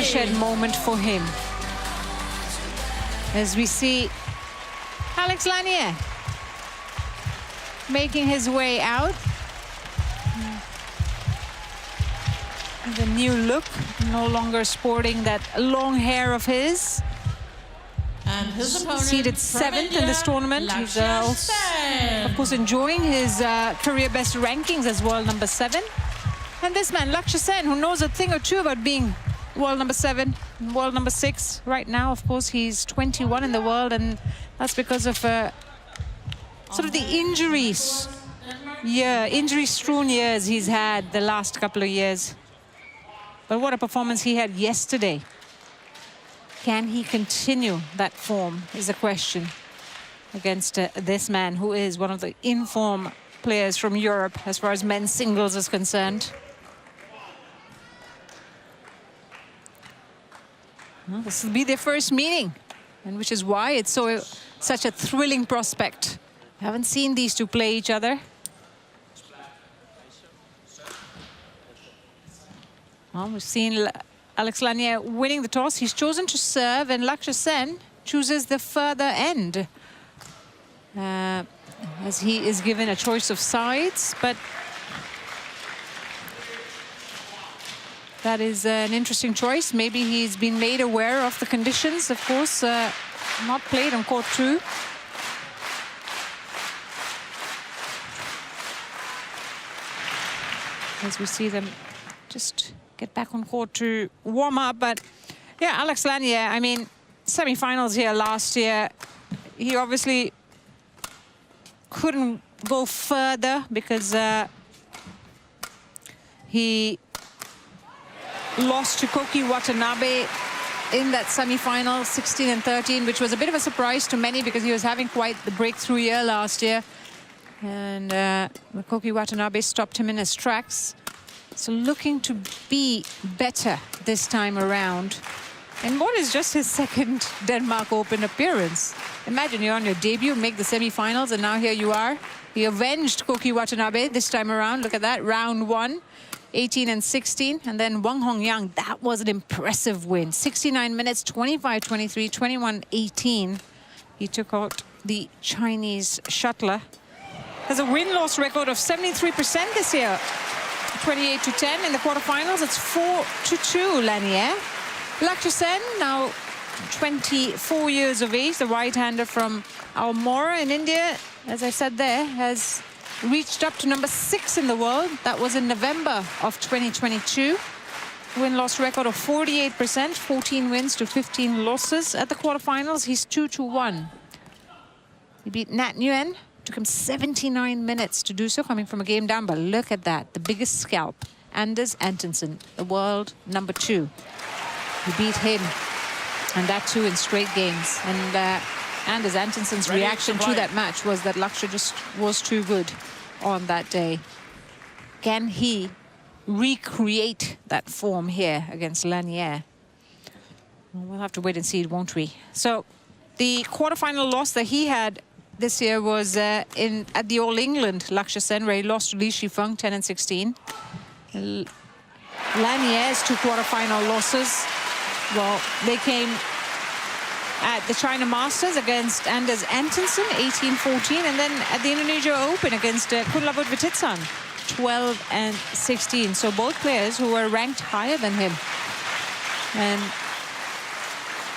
watershed moment for him. As we see Alex Lanier making his way out. The new look, no longer sporting that long hair of his. And his opponent, seeded 7th in this tournament. He's also, of course, enjoying his career best rankings as world number 7. And this man, Lakshya Sen, who knows a thing or two about being world number 7, world number 6. Right now, of course, he's 21 in the world, and that's because of sort of the injuries. Yeah, injury-strewn years he's had the last couple of years. But what a performance he had yesterday. Can he continue that form is the question against this man, who is one of the in-form players from Europe as far as men's singles is concerned. Well, this will be their first meeting, and which is why it's such a thrilling prospect. I haven't seen these two play each other. Well, we've seen Alex Lanier winning the toss. He's chosen to serve, and Lakshya Sen chooses the further end. As he is given a choice of sides, but that is an interesting choice. Maybe he's been made aware of the conditions, of course, not played on court 2. As we see them just get back on court to warm up. But yeah, Alex Lanier, I mean, semi-finals here last year. He obviously couldn't go further because he lost to Koki Watanabe in that semi-final, 16 and 13, which was a bit of a surprise to many because he was having quite the breakthrough year last year. And Koki Watanabe stopped him in his tracks. So looking to be better this time around. And what is just his second Denmark Open appearance? Imagine you're on your debut, make the semi-finals, and now here you are. He avenged Koki Watanabe this time around. Look at that, round 1, 18 and 16. And then Wang Hongyang, that was an impressive win. 69 minutes, 25-23, 21-18. He took out the Chinese shuttler. Has a win-loss record of 73% this year. 28-10 in the quarterfinals. It's 4-2 Lanier. Lakshya Sen, now 24 years of age, the right-hander from Almora in India, as I said there, has reached up to number 6 in the world. That was in November of 2022. Win-loss record of 48%, 14 wins to 15 losses. At the quarterfinals, he's 2-1. He beat Nat Nguyen. Took him 79 minutes to do so, coming from a game down. But look at that, the biggest scalp, Anders Antonsen, the world number 2. He beat him, and that too in straight games. And Anders Antonsen's reaction to that match was that Lakshya just was too good on that day. Can he recreate that form here against Lanier? Well, we'll have to wait and see, won't we? So the quarterfinal loss that he had this year was at the All England Lakshya Sen, where he lost to Li Shifeng 10 and 16. Lanier's 2 quarterfinal losses, well, they came at the China Masters against Anders Antonsen, 18-14, and then at the Indonesia Open against Kunlavut Vititsan, 12 and 16. So both players who were ranked higher than him. And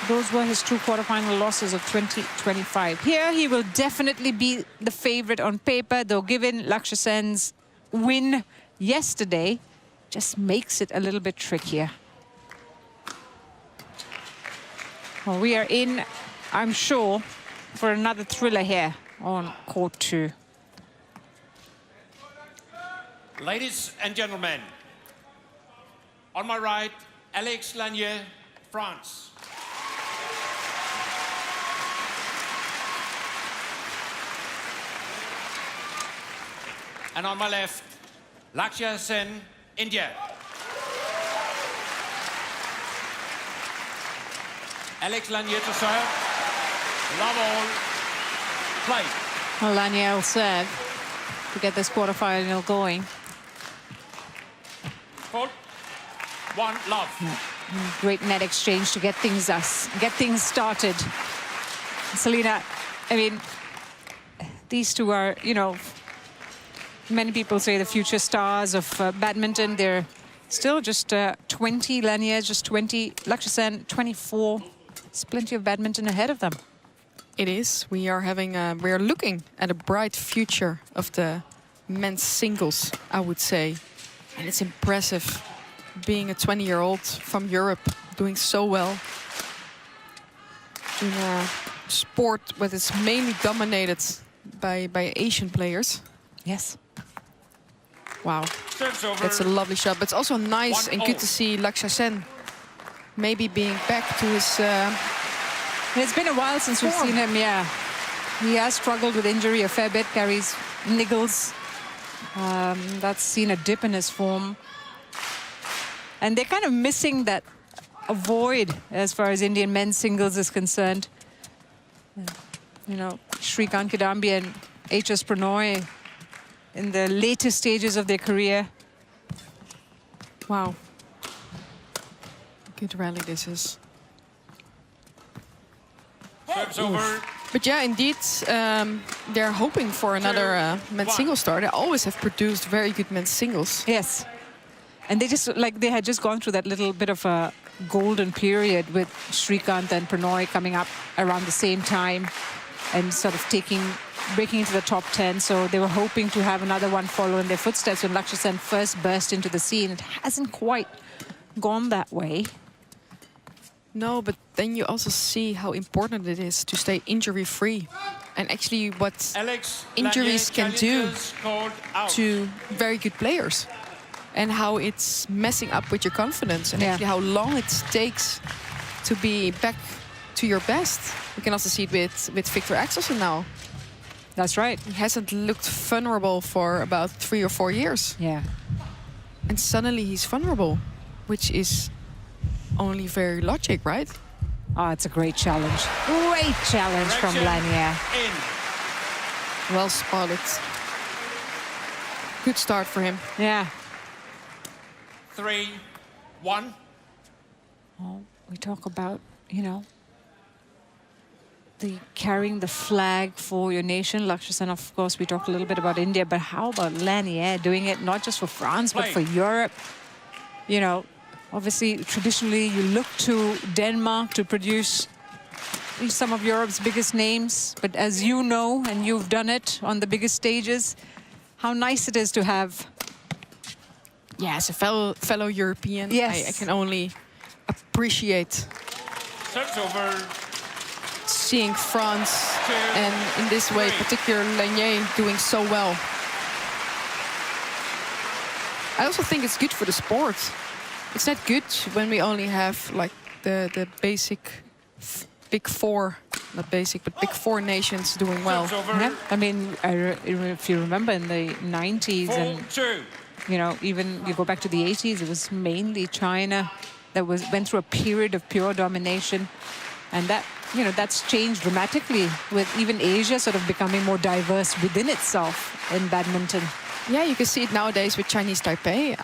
those were his 2 quarterfinal losses of 2025. Here, he will definitely be the favorite on paper, though given Lakshya Sen's win yesterday, just makes it a little bit trickier. Well, we are in, I'm sure, for another thriller here on court 2. Ladies and gentlemen, on my right, Alex Lanier, France. And on my left, Lakshya Sen, India. Alex Lanier to serve. Love all. Play. Well, Lanier will serve to get this quarterfinal going. Court. 1, love. Great net exchange to get things started. Selena, I mean, these two are, you know, many people say the future stars of badminton. They're still just 20. Lanier just 20. Lakshya Sen 24. There's plenty of badminton ahead of them. It is. We are looking at a bright future of the men's singles, I would say. And it's impressive being a 20-year-old from Europe, doing so well. In a sport that is mainly dominated by Asian players. Yes. Wow. That's a lovely shot. But it's also nice and good to see Lakshya Sen maybe being back to his... It's been a while since we've seen him, yeah. He has struggled with injury a fair bit, carries niggles. That's seen a dip in his form. And they're kind of missing that void as far as Indian men's singles is concerned. You know, Shrikant Kidambi and HS Pranoy in the later stages of their career. Wow. Good rally this is. But yeah, indeed, they're hoping for another men's singles star. They always have produced very good men's singles. Yes. And they had just gone through that little bit of a golden period with Shrikant and Pranoy coming up around the same time and sort of breaking into the top 10. So they were hoping to have another one follow in their footsteps when Lakshya Sen first burst into the scene. It hasn't quite gone that way. No, but then you also see how important it is to stay injury-free. And actually what injuries can do to very good players. And how it's messing up with your confidence. And actually how long it takes to be back to your best. We can also see it with Victor Axelsen now. That's right. He hasn't looked vulnerable for about 3 or 4 years. Yeah. And suddenly he's vulnerable, which is only very logic, right? Oh, it's a great challenge. Great challenge from Lanier. Well spotted. Good start for him. Yeah. 3-1. Well, we talk about, you know, carrying the flag for your nation. Lakshya Sen, of course, we talked a little bit about India, but how about Lanier doing it not just for France, but for Europe? You know, obviously, traditionally, you look to Denmark to produce some of Europe's biggest names. But as you know, and you've done it on the biggest stages, how nice it is to have... Yeah, as a fellow European, yes. I can only appreciate seeing France and in this way, particularly Lanier, doing so well. I also think it's good for the sport. It's not good when we only have like the basic big four, not basic, but big four nations doing well. Yeah. I mean, if you remember in the 90s and, you know, even you go back to the 80s, it was mainly China that went through a period of pure domination. And that, you know, that's changed dramatically with even Asia sort of becoming more diverse within itself in badminton. Yeah, you can see it nowadays with Chinese Taipei.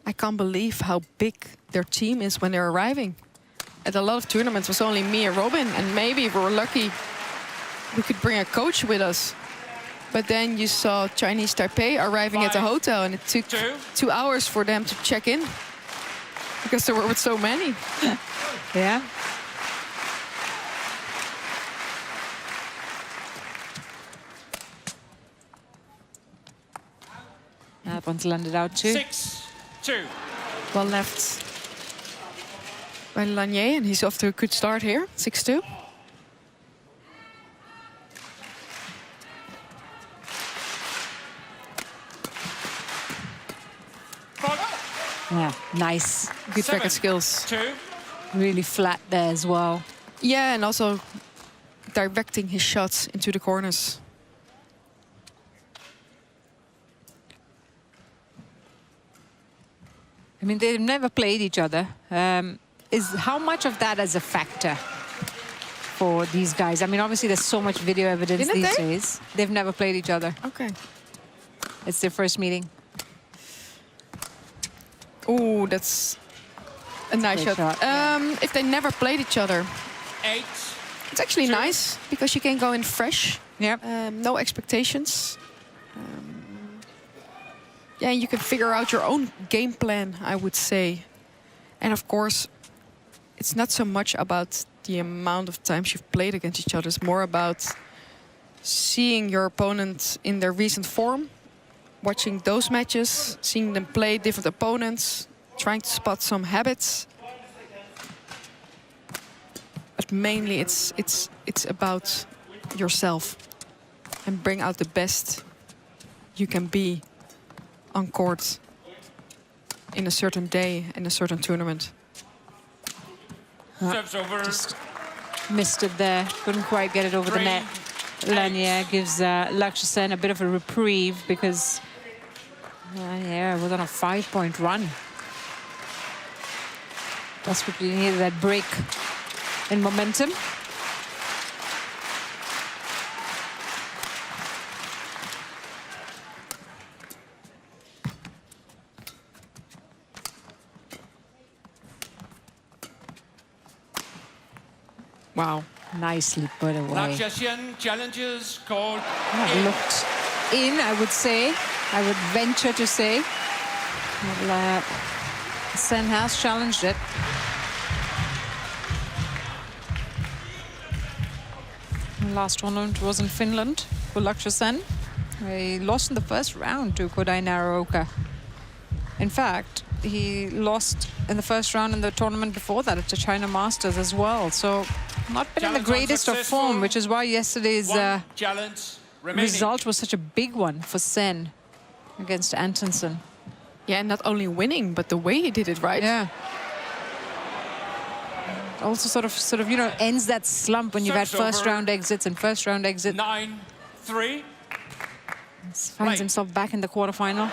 I can't believe how big their team is when they're arriving. At a lot of tournaments, it was only me and Robin, and maybe if we were lucky, we could bring a coach with us. But then you saw Chinese Taipei arriving at the hotel, and it took 2 hours for them to check in because there were so many. Yeah. That one's landed out too. 6-2. Well left by Lanier, and he's off to a good start here. 6-2. Yeah, nice. Good racket skills. 2. Really flat there as well. Yeah, and also directing his shots into the corners. I mean, they've never played each other. How much of that is a factor for these guys? I mean, obviously, there's so much video evidence these days. They've never played each other. Okay. It's their first meeting. Oh, that's A nice Great shot. shot, If they never played each other, 8. it's actually nice because you can go in fresh. Yep. No expectations. Yeah, you can figure out your own game plan, I would say. And of course, it's not so much about the amount of times you've played against each other. It's more about seeing your opponent in their recent form, watching those matches, seeing them play different opponents, trying to spot some habits. But mainly it's about yourself and bring out the best you can be on court in a certain day, in a certain tournament. Serves over. Just missed it there. Couldn't quite get it over the 3, net. Lanier gives Lakshya Sen a bit of a reprieve because Lanier was on a 5-point run. Desperately needed that break in momentum. Wow. Nicely put away. Lakshya Sen challenges called That looked in, I would say. I would venture to say. Well, Sen has challenged it. The last tournament was in Finland for Lakshya Sen. He lost in the first round to Kodai Naruoka. In fact, he lost in the first round in the tournament before that at the China Masters as well. So not been in the Challenge greatest of unsuccessful. form, which is why yesterday's 1 challenge remaining. result was such a big one for Sen against Antonsen. Yeah, not only winning, but the way he did it, right? Yeah. Also sort of, you know, ends that slump when you've had Serves first over. round exits and first round exit. 9-3. Finds himself back in the quarterfinal.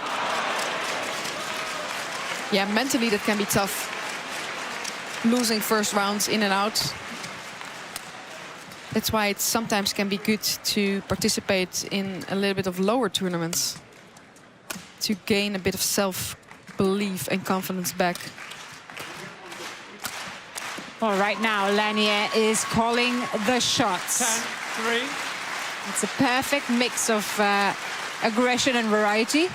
Yeah, mentally that can be tough. Losing first rounds in and out. That's why it sometimes can be good to participate in a little bit of lower tournaments to gain a bit of self-belief and confidence back. Well, right now, Lanier is calling the shots. 10-3. It's a perfect mix of aggression and variety.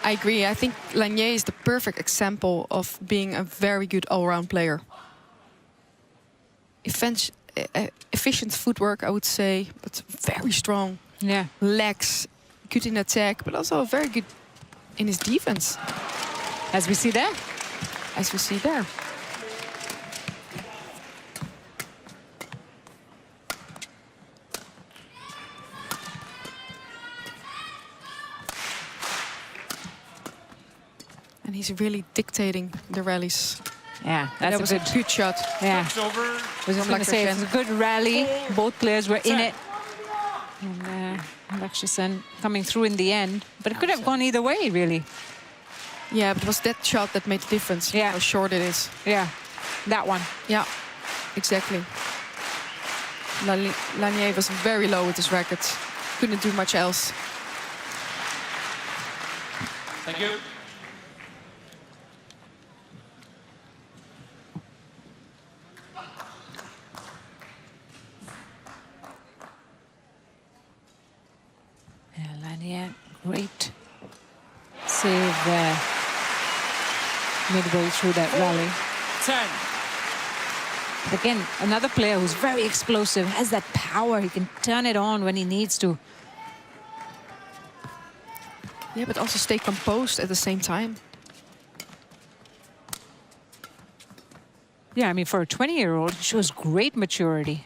I agree. I think Lanier is the perfect example of being a very good all-round player. Efficient footwork, I would say, but very strong. Yeah. Legs, good in attack, but also very good in his defense, As we see there. as we see there. And he's really dictating the rallies. Yeah, That that's was a a good. good shot. Yeah. Serves over. I was just going to Lakshya say, it Sen. was a good rally. Both players were in Sen. it. And Lakshya Sen coming through in the end. But it could have gone either way, really. Yeah, but it was that shot that made the difference. Yeah. How short it is. Yeah, that one. Yeah, exactly. Lanier was very low with his racket. Couldn't do much else. Thank you. Yeah, Lanier, great save there. Midway through that rally. 10. Again, another player who's very explosive, has that power. He can turn it on when he needs to. Yeah, but also stay composed at the same time. Yeah, I mean, for a 20-year-old, he shows great maturity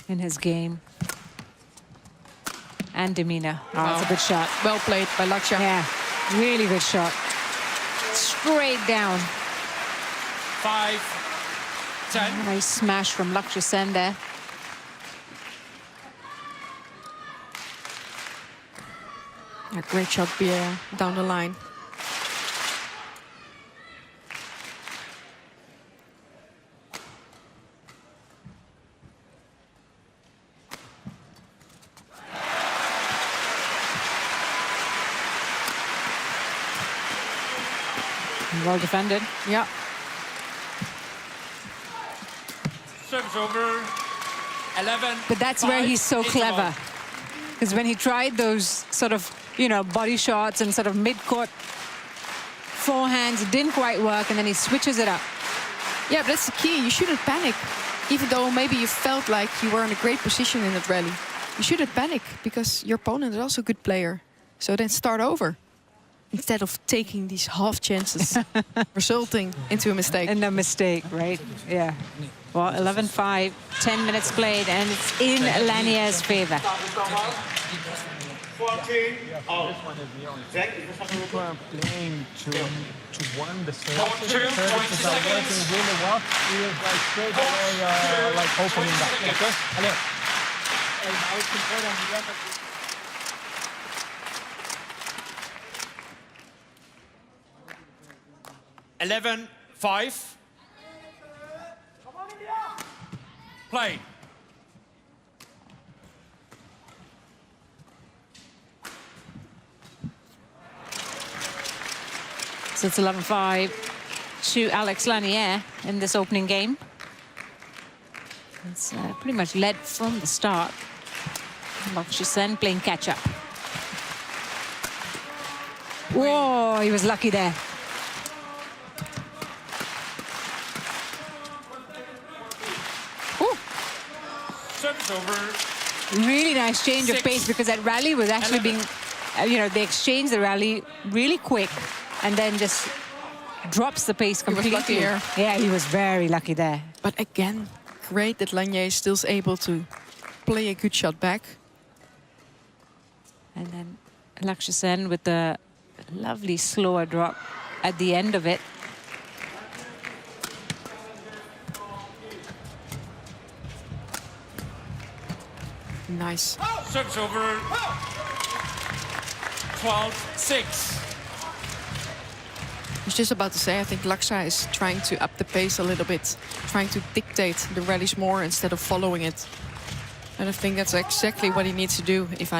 in his game and demeanor. Oh, that's a good shot. Well played by Lakshya. Yeah, really good shot. Straight down. 5-10. Nice smash from Lakshya Sen there. Yeah, great shot down the line. Well defended. Yeah. Service over. 11. But that's where he's so clever. Because when he tried those sort of, you know, body shots and sort of mid-court forehands, it didn't quite work, and then he switches it up. Yeah, but that's the key. You shouldn't panic. Even though maybe you felt like you were in a great position in that rally. You shouldn't panic, because your opponent is also a good player. So then start over, instead of taking these half chances, resulting into a mistake. And a mistake, right? Yeah. Well, 11-5, 10 minutes played, and it's in Lanier's favor. 14 out. People are playing to win the service. Two Services are working seconds. really well. He is like straight away like opening that. Okay? Allez. And now it's important to get 11-5. Play. So it's 11-5 to Alex Lanier in this opening game. It's pretty much led from the start. Lakshya Sen playing catch-up. Whoa, he was lucky there. Ooh. Service over. Really nice change of 6. pace, because that rally was actually 11. being, you know, they exchanged the rally really quick and then just drops the pace completely. lucky here. Yeah, he was very lucky there. But again, great that Lanier is still able to play a good shot back. And then Lakshya Sen with the lovely slower drop at the end of it. Nice. Service over. 12-6. I was just about to say, I think Lakshya is trying to up the pace a little bit, trying to dictate the rallies more instead of following it. And I think that's exactly what he needs to do if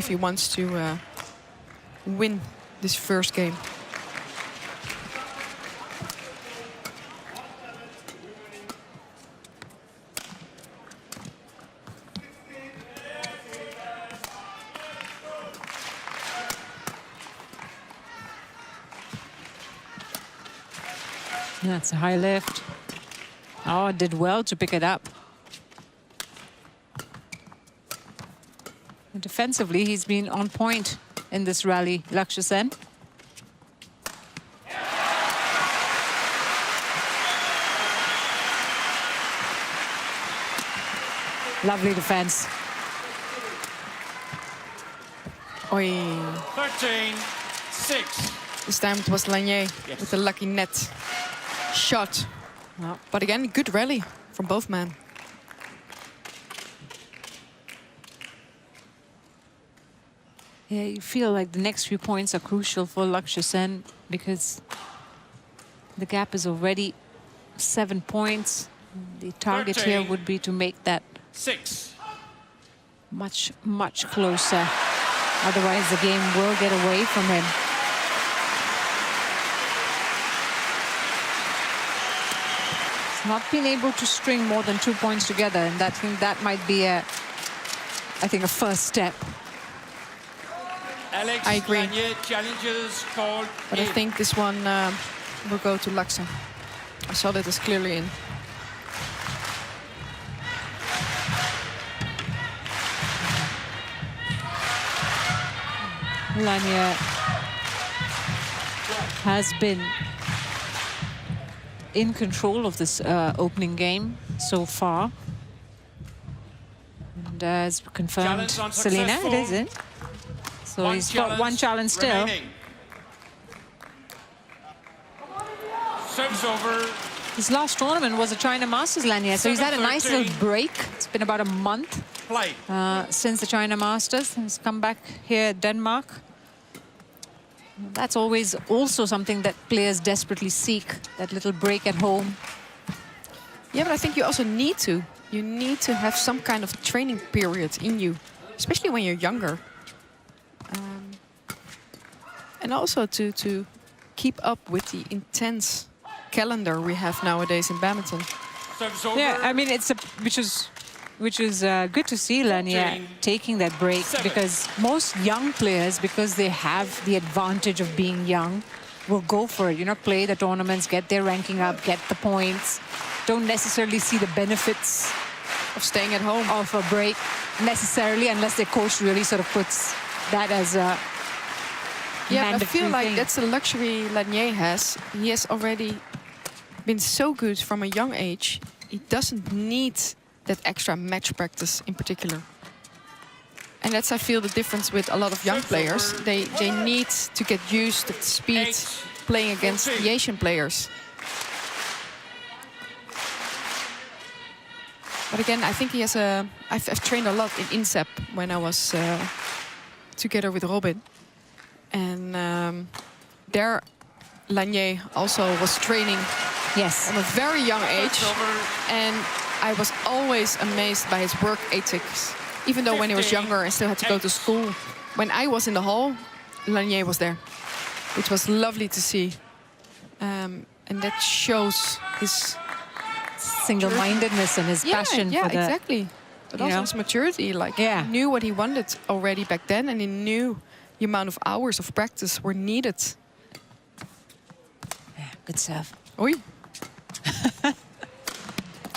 he wants to win this first game. That's a high lift. Oh, did well to pick it up. And defensively, he's been on point in this rally, Lakshya Sen. Lovely defense. Oi. 13-6. This time it was Lanier with a lucky net shot. Well, But again, good rally from both men. yeah, you feel like the next few points are crucial for Lakshya Sen, because the gap is already 7 points. The target here 13. would be to make that 6. much, much closer. Otherwise, the game will get away from him. He's not been able to string more than 2 points together, and I think that might be a first step. Alex I agree. Lanier challenges called But in. I think this one will go to Lakshya. I saw that as clearly in. Lanier has been in control of this opening game so far. And as confirmed, Challenge Selena, it unsuccessful. is it? So One he's got one challenge still. remaining. Service over. His last tournament was a China Masters, Lanier, so he's had a nice little 7-13. break. It's been about a month Play. since the China Masters. He's come back here at Denmark. That's always also something that players desperately seek, that little break at home. Yeah, but I think you also need to. You need to have some kind of training period in you, especially when you're younger. And also to keep up with the intense calendar we have nowadays in badminton. Service over. Yeah, I mean, which is good to see Lanier 14, taking that break 7. because most young players, because they have the advantage of being young, will go for it. You know, play the tournaments, get their ranking up, get the points. Don't necessarily see the benefits Of staying at home. of a break necessarily, unless their coach really sort of puts that as a Yeah, I mandatory feel like thing. that's the luxury Lanier has. He has already been so good from a young age. He doesn't need that extra match practice in particular. And that's, I feel, the difference with a lot of young players. They need to get used to the speed playing against the Asian players. But again, I think he has a... I've trained a lot in INSEP when I was together with Robin. And there, Lanier also was training Yes. from a very young age. Service over. And I was always amazed by his work ethics. Even though when he was younger and still had to go to school. When I was in the hall, Lanier was there. Which was lovely to see. And that shows his... Single-mindedness and his passion yeah, for the... exactly. But you also know? his maturity. Like, Yeah. he knew what he wanted already back then. And he knew the amount of hours of practice were needed. Yeah, good serve. Oei. A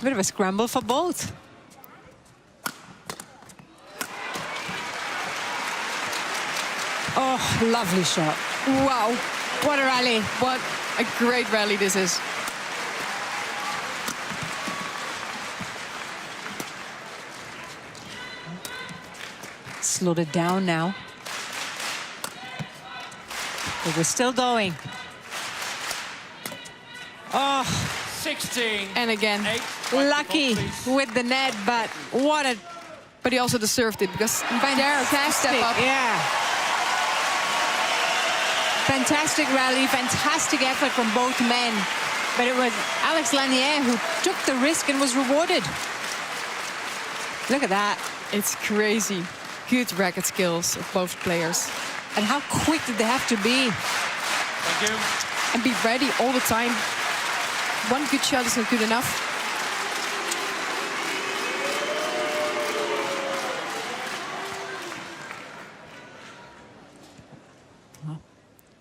bit of a scramble for both. Oh, lovely shot. Wow. What a rally. What a great rally this is. Slowed it down now. But we're still going. Oh, 16. And again. 8. lucky with the net, but what a But he also deserved it because fantastic, step up. yeah. Fantastic rally, fantastic effort from both men. But it was Alex Lanier who took the risk and was rewarded. Look at that. It's crazy. Good racket skills of both players. And how quick did they have to be? Thank you. And be ready all the time. One good shot is not good enough.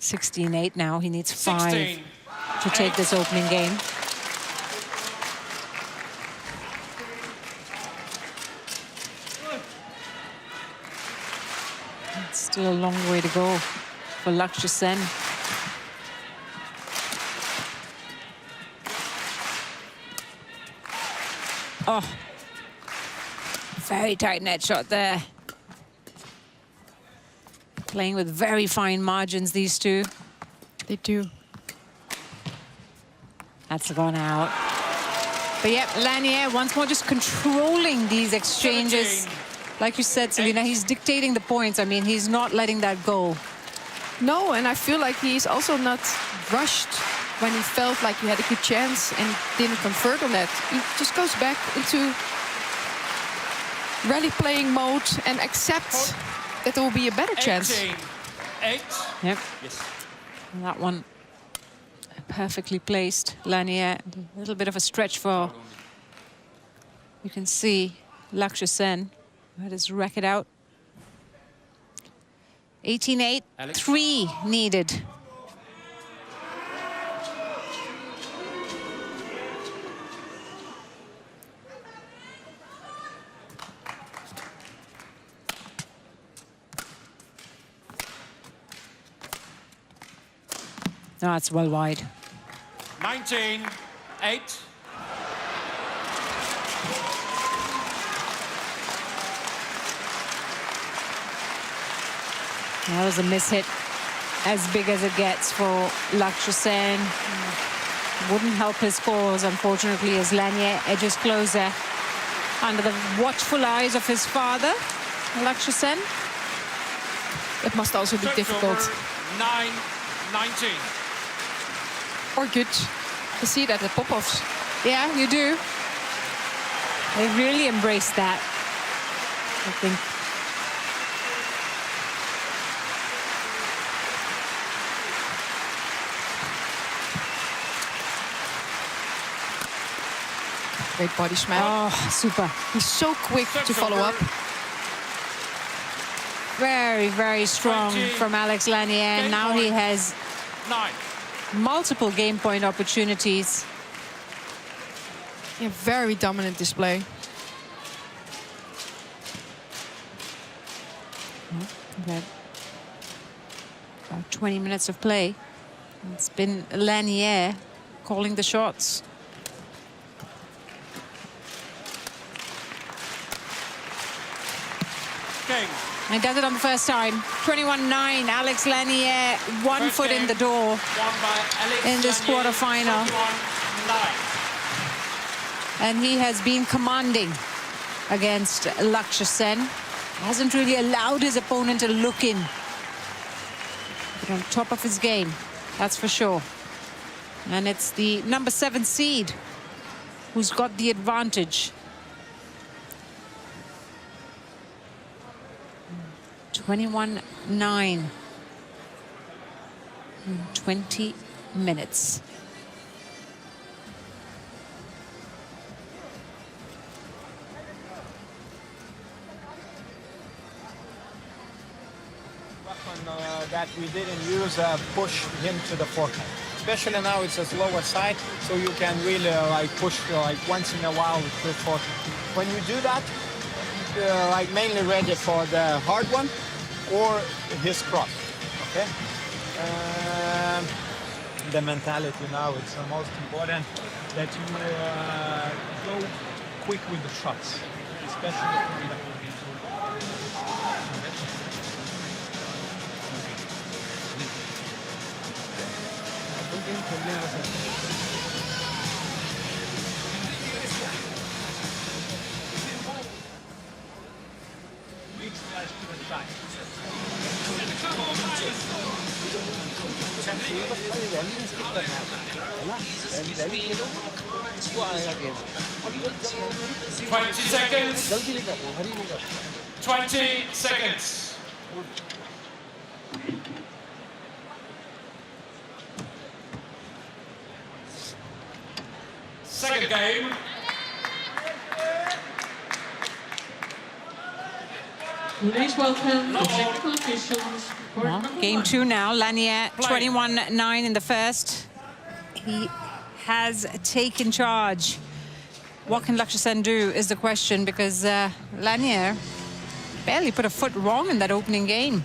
16-8 now. He needs 5 16. to take this opening game. It's still a long way to go for Lakshya Sen. Oh, very tight net shot there. Playing with very fine margins, these two. They do. That's gone out. But yeah, Lanier once more just controlling these exchanges. 17. Like you said, Selena, he's dictating the points. I mean, he's not letting that go. No, and I feel like he's also not rushed when he felt like he had a good chance and didn't convert on that. He just goes back into rally playing mode and accepts that there will be a better chance. 18. 8. Yep. Yes. And that one perfectly placed. Lanier, a little bit of a stretch for, you can see, Lakshya Sen. Had his racket out. 18-8, Alex. 3 needed. No, it's well wide. 19. 8. That was a mishit, as big as it gets for Lakshya Sen. Wouldn't help his cause, unfortunately, as Lanier edges closer under the watchful eyes of his father, Lakshya Sen. It must also be Service difficult over. 9. 19. or good to see that at pop-offs. Yeah, you do. They really embraced that, I think. Great body smash. Oh, super. He's so quick to follow up. Very, very strong 20. from Alex Lanier. Game Now he point. has 9. multiple game point opportunities. Yeah, very dominant display. We've about 20 minutes of play. It's been Lanier calling the shots. Game. And he does it on the first time. 21-9, Alex Lanier, one First foot in game the door. Won by Alex In this Lanier, quarterfinal. 21-9. And he has been commanding against Lakshya Sen. Hasn't really allowed his opponent to look in. But on top of his game, that's for sure. And it's the number 7 seed who's got the advantage. 21-9 in 20 minutes. That we didn't use push him to the forehand. Especially now it's a slower side, so you can really like push like once in a while with the forehand. When you do that, like mainly ready for the hard one or his cross. Okay. The mentality now it's the most important that you go quick with the shots, especially from the seconds. 20 seconds. Second game. Please welcome the technical officials. Well, game 2 now. Lanier 21-9 in the first. He has taken charge. What can Lakshya Sen do is the question, because Lanier barely put a foot wrong in that opening game.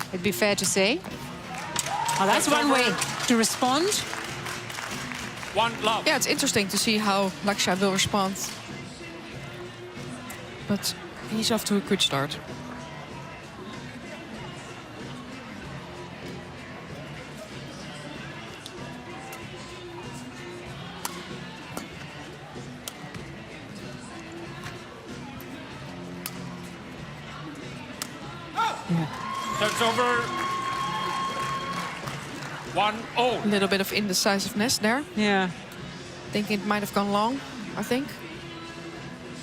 It'd be fair to say. Well, that's one way to respond. One love. Yeah, it's interesting to see how Lakshya will respond. But he's off to a good start. Turns over. 1-0. A little bit of indecisiveness there. Yeah. Thinking it might have gone long, I think.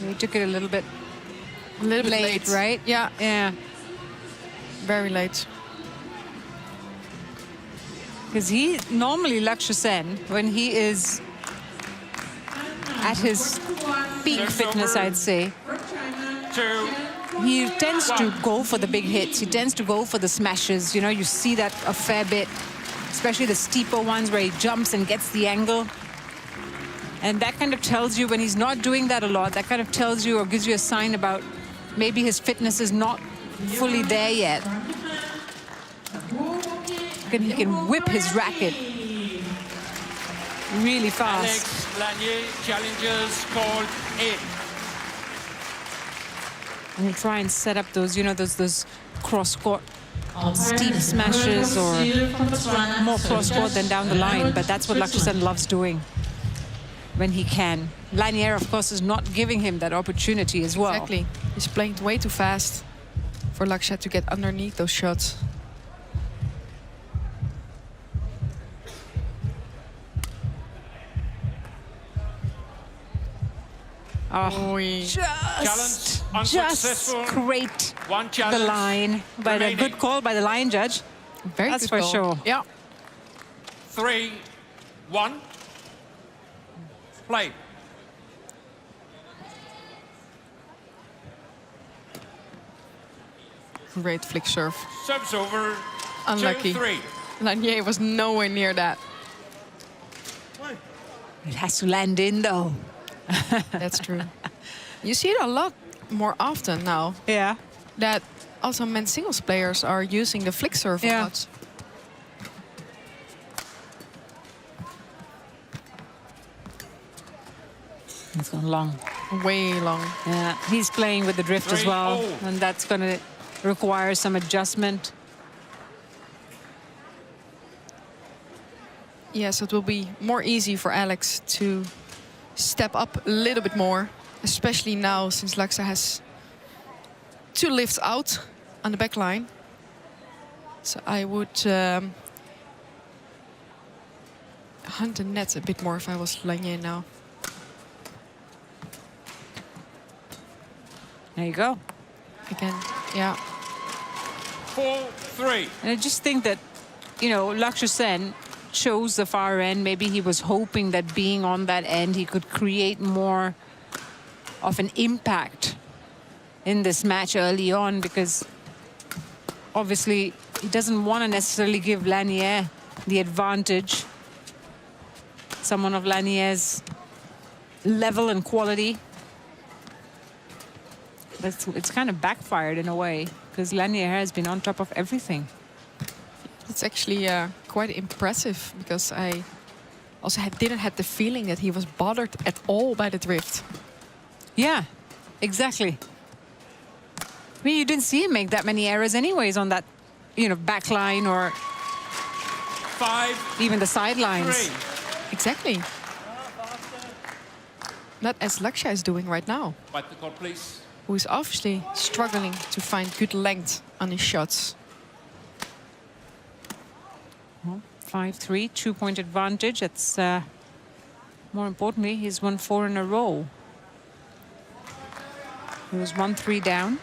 He took it a little bit Late, late, right? Yeah, Yeah. very late. Because he normally, Lakshya Sen, when he is at his peak fitness, I'd say, 2. he tends to go for the big hits. He tends to go for the smashes. You know, you see that a fair bit, especially the steeper ones where he jumps and gets the angle. And that kind of tells you when he's not doing that a lot, that kind of tells you or gives you a sign about maybe his fitness is not fully there yet. And he can whip his racket really fast. Alex Lanier challenges called in. And he'll try and set up those, you know, those cross-court steep smashes or more cross-court than down the line. But that's what Lakshya Sen loves doing when he can. Lanier, of course, is not giving him that opportunity as well. Exactly. He's playing way too fast for Lakshya to get underneath those shots. Oh, Challenge unsuccessful. just great One the challenge. line. But a remaining. good call by the line judge. Very That's good for goal. sure. Yeah. 3-1. Play. Great flick serve. Subs over. Unlucky. 2-3. Lanier was nowhere near that. It has to land in, though. That's true. You see it a lot more often now. Yeah. That also men's singles players are using the flick serve a Yeah. lot. It's gone long. Way long. Yeah, he's playing with the drift as well, 3-0. and that's going to require some adjustment. Yes, it will be more easy for Alex to step up a little bit more, especially now since Lakshya has 2 lifts out on the back line. So I would hunt the net a bit more if I was Lanier now. There you go. Again, yeah. 4-3. And I just think that, you know, Lakshya Sen chose the far end. Maybe he was hoping that being on that end, he could create more of an impact in this match early on, because obviously he doesn't want to necessarily give Lanier the advantage. Someone of Lanier's level and quality. But it's kind of backfired in a way, because Lanier has been on top of everything. It's actually quite impressive, because I also didn't have the feeling that he was bothered at all by the drift. Yeah, exactly. I mean, you didn't see him make that many errors anyways on that, you know, back line or 5-3. even the sidelines. Exactly. Not as Lakshya is doing right now, But the call, please. who is obviously struggling to find good length on his shots. 5-3, 2-point advantage. That's more importantly, he's won 4 in a row. He was 1-3 down.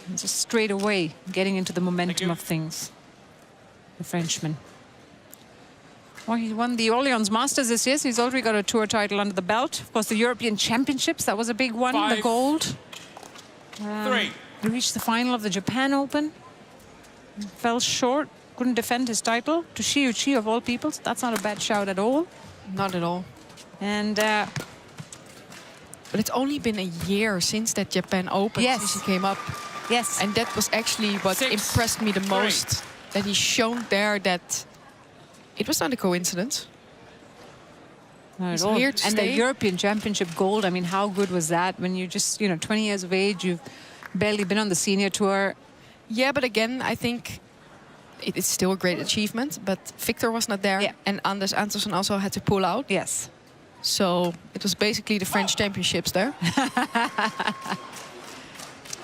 And just straight away getting into the momentum you. of things. The Frenchman. Well, he won the Orleans Masters this year, so he's already got a tour title under the belt. Of course, the European Championships, that was a big one, the 5, gold. 3. He reached the final of the Japan Open. Fell short, couldn't defend his title to Shiuchi of all people. So that's not a bad shout at all. Not at all. And But it's only been a year since that Japan Open, Yes. since he came up. yes, And that was actually what 6, impressed me the 3. most. That he's shown there that it was not a coincidence. not he's at all. here to And stay. the European Championship gold, I mean, how good was that when you just, you know, 20 years of age, you've barely been on the senior tour. Yeah, but again, I think it's still a great achievement. But Victor was not there. Yeah. And Anders Andersson also had to pull out. Yes. So it was basically the French Championships there.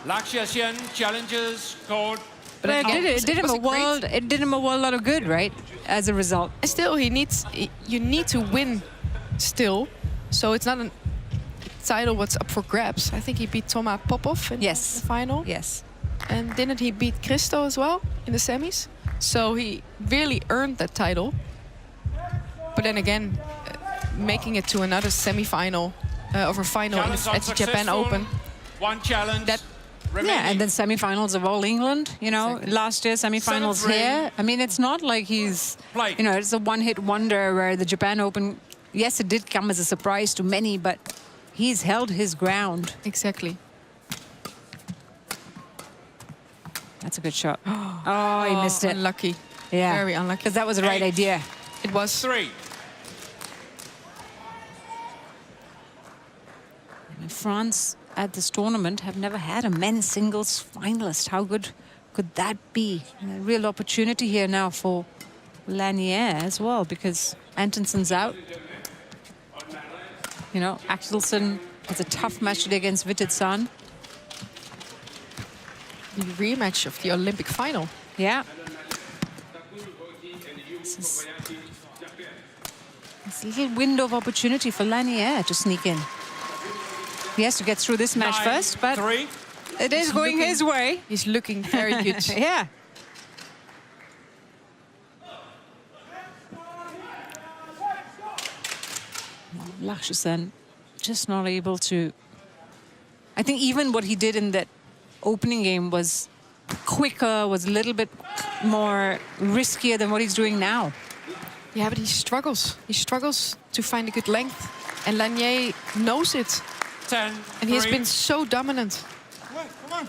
Lakshya Sen challenges called. But it again, did him was a a great- world. It did him a world lot of good, right? As a result. And still, you need to win still. So it's not a title what's up for grabs. I think he beat Toma Popov in Yes. the final. Yes. And didn't he beat Christo as well in the semis? So he really earned that title. But then again, making it to another semi-final or final at the Japan unsuccessful. Open. 1 challenge. That- remaining. Yeah, and then semifinals of All England, you know, Exactly. last year semifinals 7-3. here. I mean, it's not like he's, Play. you know, it's a one-hit wonder where the Japan Open, yes, it did come as a surprise to many, but he's held his ground. Exactly. That's a good shot. Oh, he missed it. Unlucky. Yeah. Very unlucky. Because that was the right 8. idea. It was. 3. And France at this tournament have never had a men's singles finalist. How good could that be? A real opportunity here now for Lanier as well, because Antonson's out. You know, Axelsen has a tough match today against Wittitsan. The rematch of the Olympic final. Yeah. It's a little window of opportunity for Lanier to sneak in. He has to get through this match 9, first, but 3. it is going his way. He's looking very good. Yeah. Lakshya Sen just not able to. I think even what he did in that opening game was quicker, was a little bit more riskier than what he's doing now. Yeah, but he struggles. He struggles to find a good length. And Lanier knows it. 10, And he has 3. been so dominant. Come on.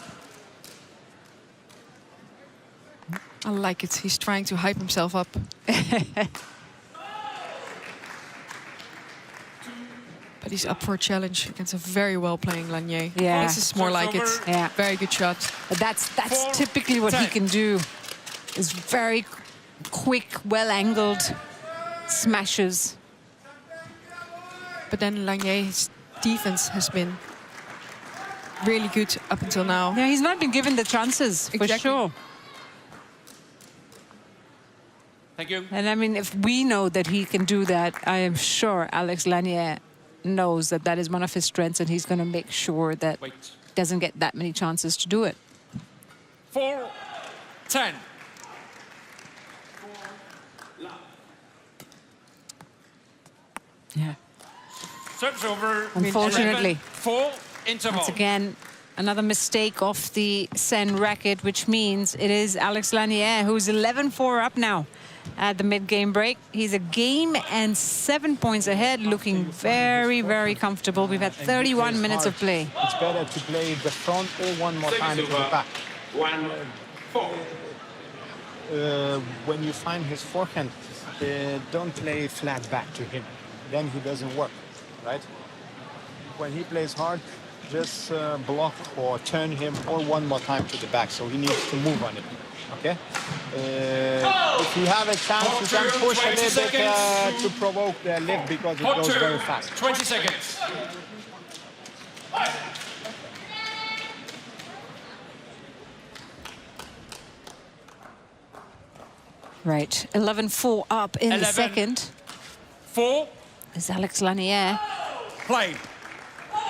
I like it. He's trying to hype himself up. But he's up for a challenge against a very well-playing Lanier. Yeah. This is more like it. Yeah. Very good shot. But that's 4, typically what he 10. can do. Is very quick, well-angled smashes. But then Lanier's defense has been really good up until now. Yeah, he's not been given the chances, for Exactly. sure. Thank you. And I mean, if we know that he can do that, I am sure Alex Lanier knows that that is one of his strengths, and he's going to make sure that Wait. doesn't get that many chances to do it. 4, 10. Yeah. Serves over. Unfortunately. 4 interval. Once again, another mistake off the Sen racket, which means it is Alex Lanier who's 11-4 up now at the mid-game break. He's a game and 7 points ahead, looking very, very comfortable. We've had 31 minutes of play. It's better to play the front or one more time to the back. 1-4. When you find his forehand, don't play flat back to him. Then he doesn't work, right? When he plays hard, just block or turn him or one more time to the back. So he needs to move on it, okay? If you have a chance, you can push a little bit to provoke the lift because it goes very fast. 20 seconds. Right, 11-4 up in the 11. second. 4. Is Alex Lanier. Play.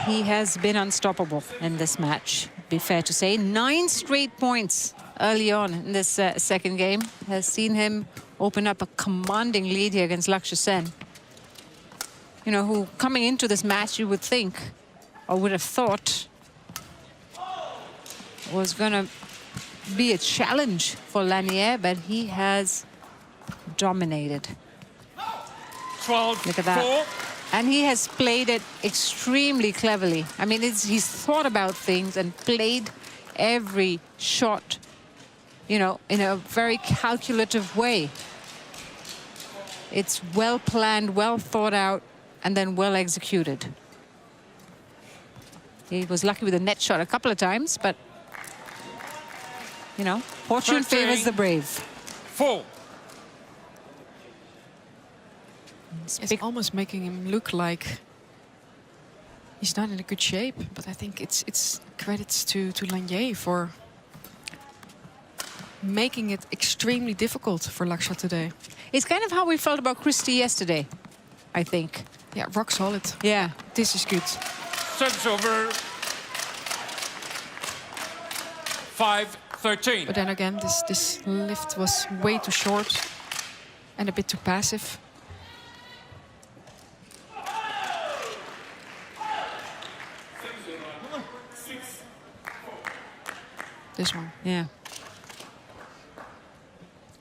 He has been unstoppable in this match, be fair to say. 9 straight points early on in this second game has seen him open up a commanding lead here against Lakshya Sen. You know, who coming into this match you would think, or would have thought, was going to be a challenge for Lanier, but he has dominated. 12. Look at that. 4. And he has played it extremely cleverly. I mean, he's thought about things and played every shot, you know, in a very calculative way. It's well planned, well thought out, and then well executed. He was lucky with a net shot a couple of times, but, you know, fortune 13. favors the brave. 4. It's almost making him look like he's not in a good shape. But I think it's credits to Lanier for making it extremely difficult for Lakshya today. It's kind of how we felt about Christie yesterday, I think. Yeah, rock solid. Yeah. This is good. Serves over. 5-13. But then again, this lift was way too short and a bit too passive. This one. Yeah.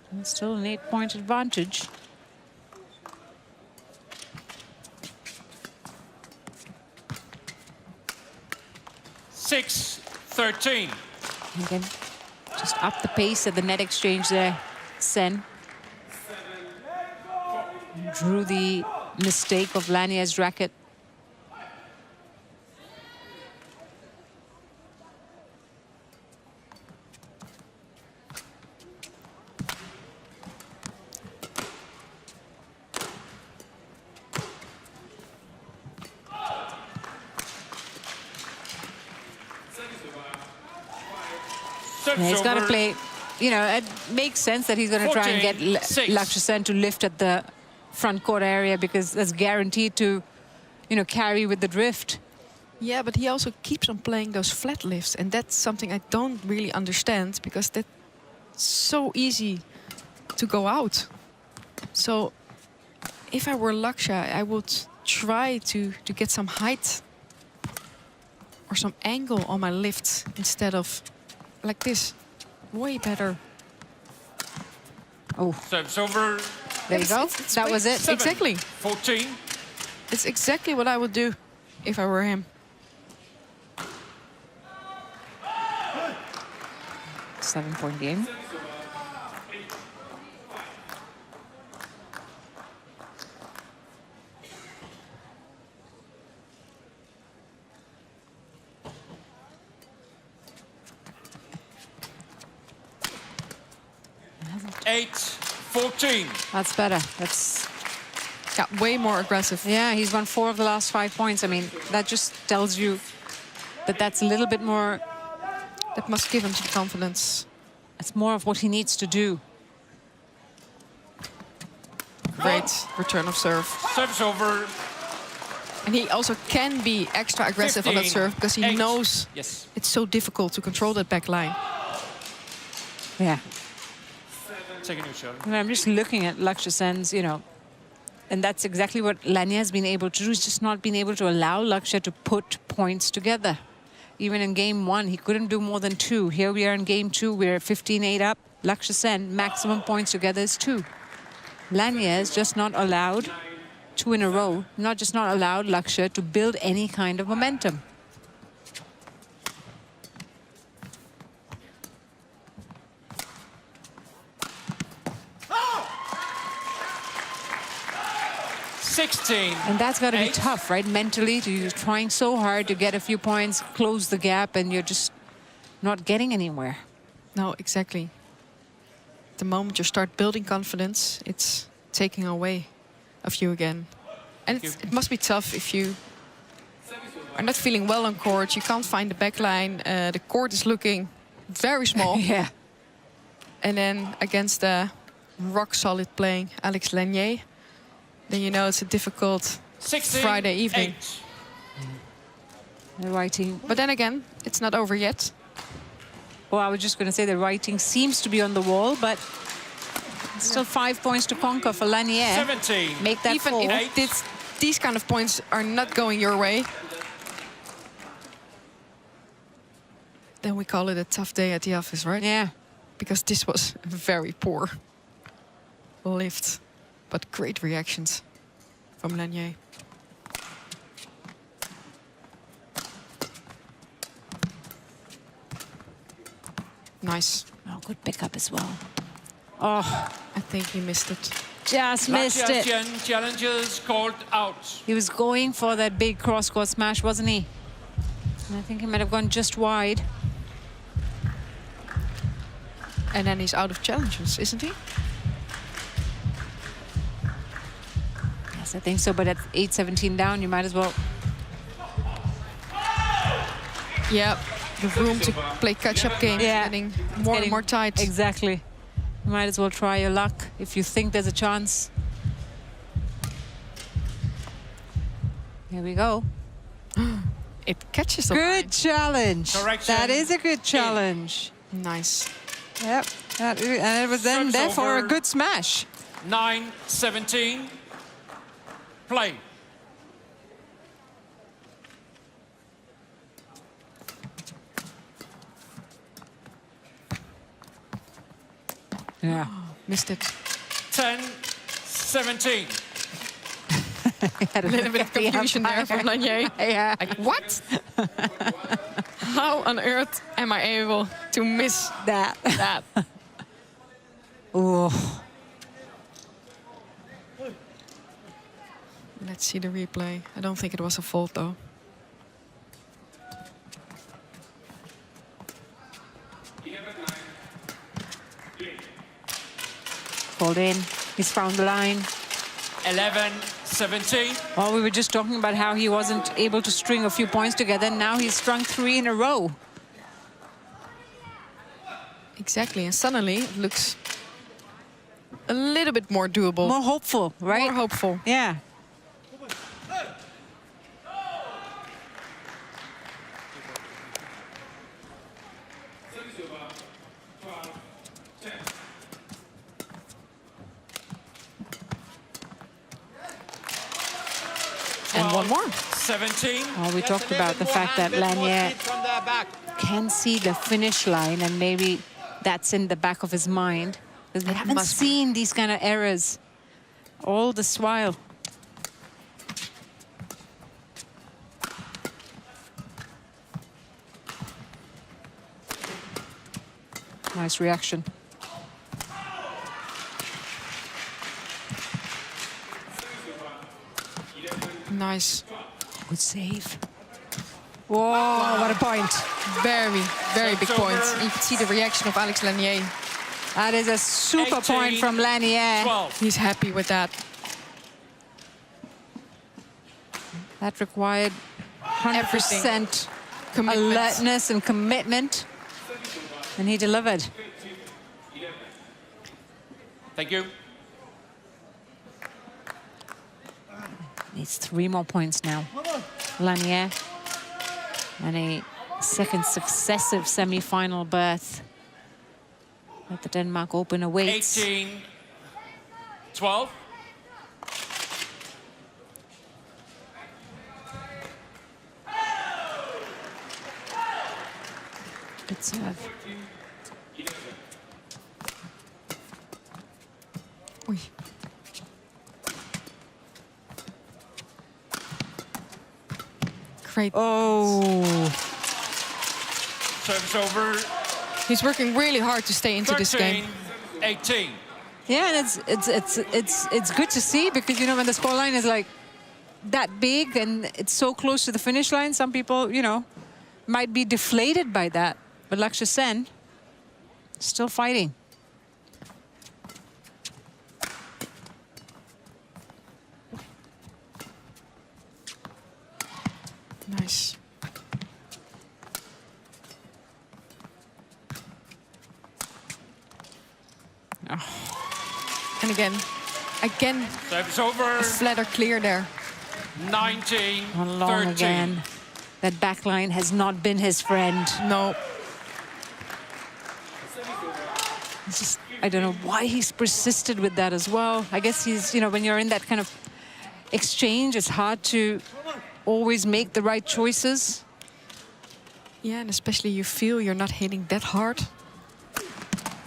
And still an 8-point advantage. Six, 13. Again, just up the pace at the net exchange there. Sen drew the mistake of Lanier's racket. Yeah, he's got to play, you know, it makes sense that he's going to try and get 14-6. Lakshya Sen to lift at the front court area because that's guaranteed to, you know, carry with the drift. Yeah, but he also keeps on playing those flat lifts, and that's something I don't really understand because that's so easy to go out. So if I were Lakshya, I would try to get some height or some angle on my lift instead of like this. Way better. Oh, Serves over there you go. It's That way- was it. 7. Exactly. 14. It's exactly what I would do if I were him. 7-point game. Eight. 14. That's better. That's Yeah, way more aggressive. yeah. He's won 4 of the last 5 points. I mean, that just tells you that that's a little bit more. That must give him some confidence. It's more of what he needs to do. Great return of serve. Serves over And he also can be extra aggressive on that 15, serve because he 8. knows Yes. it's so difficult to control that back line. Yeah. Take a new shot. And I'm just looking at Lakshya Sen's, and that's exactly what Lanier has been able to do. He's just not been able to allow Lakshya to put points together. Even in game 1, he couldn't do more than 2. Here we are in game 2, we're 15-8 up. Lakshya Sen, maximum points together is 2. Lanier is just not allowed 2 in a row, not allowed Lakshya to build any kind of momentum. And that's got to be tough, right? Mentally, you're trying so hard to get a few points, close the gap, and you're just not getting anywhere. No, exactly. The moment you start building confidence, it's taking away of you again. And it must be tough if you are not feeling well on court. You can't find the back line. The court is looking very small. Yeah. And then against the rock-solid playing Alex Lanier, then you know it's a difficult 16, Friday evening. 8. The writing. But then again, it's not over yet. Well, I was just going to say the writing seems to be on the wall, but still 5 points to conquer for Lanier. 17. Make that Even 4. if these kind of points are not going your way, then we call it a tough day at the office, right? Yeah. Because this was very poor lift, but great reactions from Lanier. Nice. Oh, good pickup as well. Oh, I think he missed it. just missed Lakshya it. Sen challenges called out. He was going for that big cross-court smash, wasn't he? And I think he might have gone just wide. And then he's out of challenges, isn't he? Yes, I think so, but at 8-17 down, you might as well. Yeah, the room to play catch-up games Yeah. getting more and more tight. Exactly. You might as well try your luck if you think there's a chance. Here we go. It catches the Good challenge. Correction. That is a good challenge. line. Nice. Yep. And it was then Serves therefore a over. good smash. 9-17. Play. Yeah. Missed it. 10-17. Had A little bit of confusion there from Lanier. Yeah. Like, what? How on earth am I able to miss That. that? Oh. Let's see the replay. I don't think it was a fault, though. Called in. He's found the line. 11-17. Well, we were just talking about how he wasn't able to string a few points together. Now he's strung 3 in a row. Exactly, and suddenly it looks a little bit more doable. More hopeful, right? More hopeful. Yeah. And one more. 17. Well, we talked about the fact that Lanier can see the finish line, and maybe that's in the back of his mind. Because we haven't must be. seen these kind of errors all this while. Nice reaction. Nice. Good save. Whoa, what a point. Very, very big Serve's point. over. You can see the reaction of Alex Lanier. That is a super 18, point from Lanier. 12. He's happy with that. That required 100% Commitment. alertness and commitment. And he delivered. Thank you. Needs 3 more points now. Lanier. And a second successive semi-final berth at the Denmark Open awaits. 18, 12. Good serve. Oei. Great. Oh, Service over. He's working really hard to stay into this game. 18. yeah, and it's good to see, because you know when the scoreline is like that big and it's so close to the finish line, some people, you know, might be deflated by that. But Lakshya Sen still fighting. Nice. And again, Service over. flatter clear there. 19, Along 13. again. That backline has not been his friend. No. It's just, I don't know why he's persisted with that as well. I guess he's, you know, when you're in that kind of exchange, it's hard to always make the right choices. Yeah, and especially you feel you're not hitting that hard.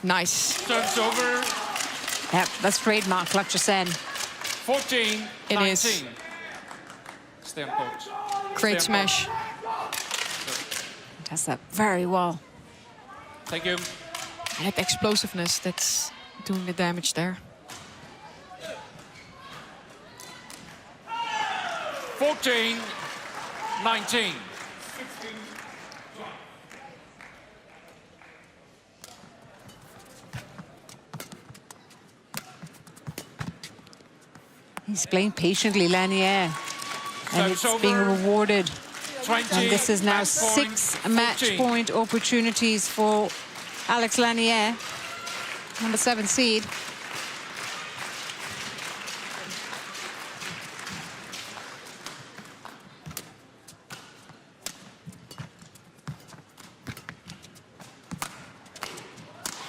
Nice. Service over. Yep, that's trademark, Lakshya Sen. 14, It 19. is. Stay on court. Great Stay on smash. Does that very well. Thank you. And that explosiveness that's doing the damage there. 14, 19. He's playing patiently, Lanier. And Service it's being over. rewarded. 20. And this is now match point, 6 match 14. point opportunities for Alex Lanier, number 7 seed.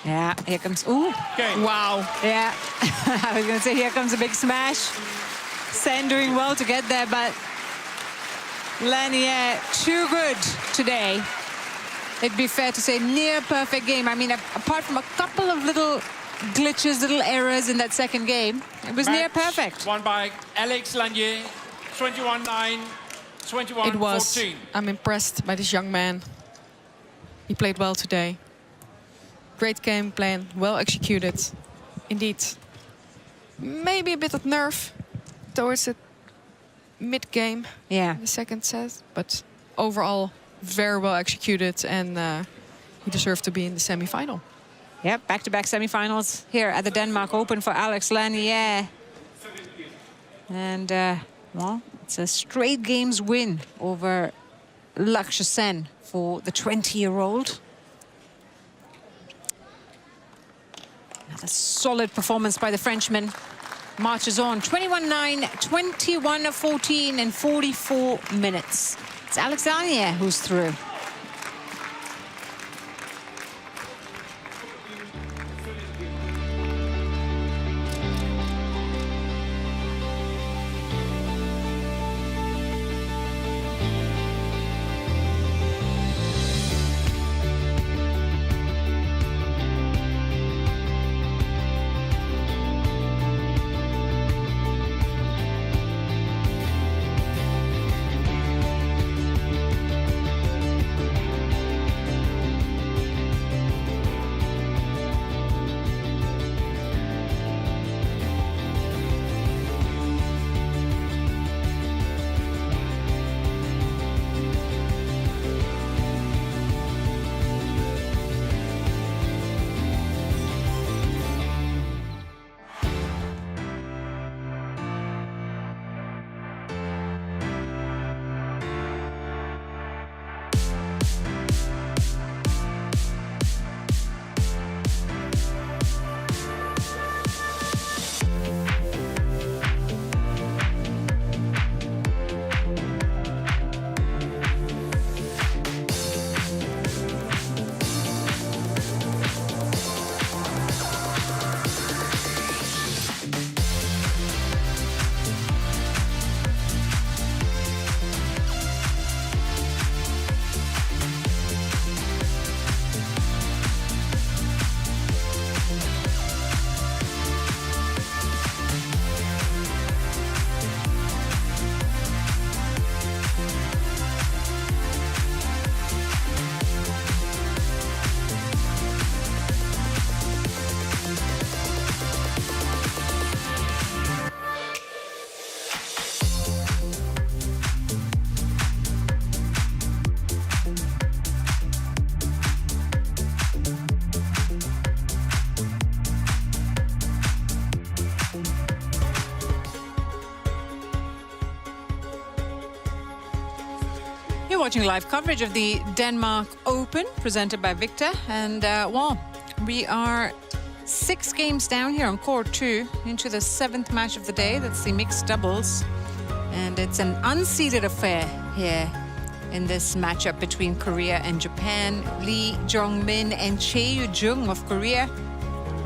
Yeah, here comes, ooh. Okay. Wow. Yeah, I was going to say, here comes a big smash. Sen doing well to get there, but Lanier too good today. It'd be fair to say near perfect game. I mean, apart from a couple of little glitches, little errors in that second game, it was near Match perfect. Won by Alex Lanier, 21-9, 21-14. It was. I'm impressed by this young man. He played well today. Great game plan, well executed. Indeed. Maybe a bit of nerve towards the mid-game, Yeah, the second set. But overall, very well executed. And he deserved to be in the semi-final. yep, back-to-back semifinals here at the Denmark Open for Alex Lanier. And, well, it's a straight games win over Lakshya Sen for the 20-year-old. Another solid performance by the Frenchman. Marches on 21-9, 21-14 in 44 minutes. It's Alex Lanier who's through. We're watching live coverage of the Denmark Open presented by Victor. And, well, we are 6 games down here on court 2 into the 7th match of the day. That's the mixed doubles. And it's an unseeded affair here in this matchup between Korea and Japan. Lee Jong-min and Chae Yu-jung of Korea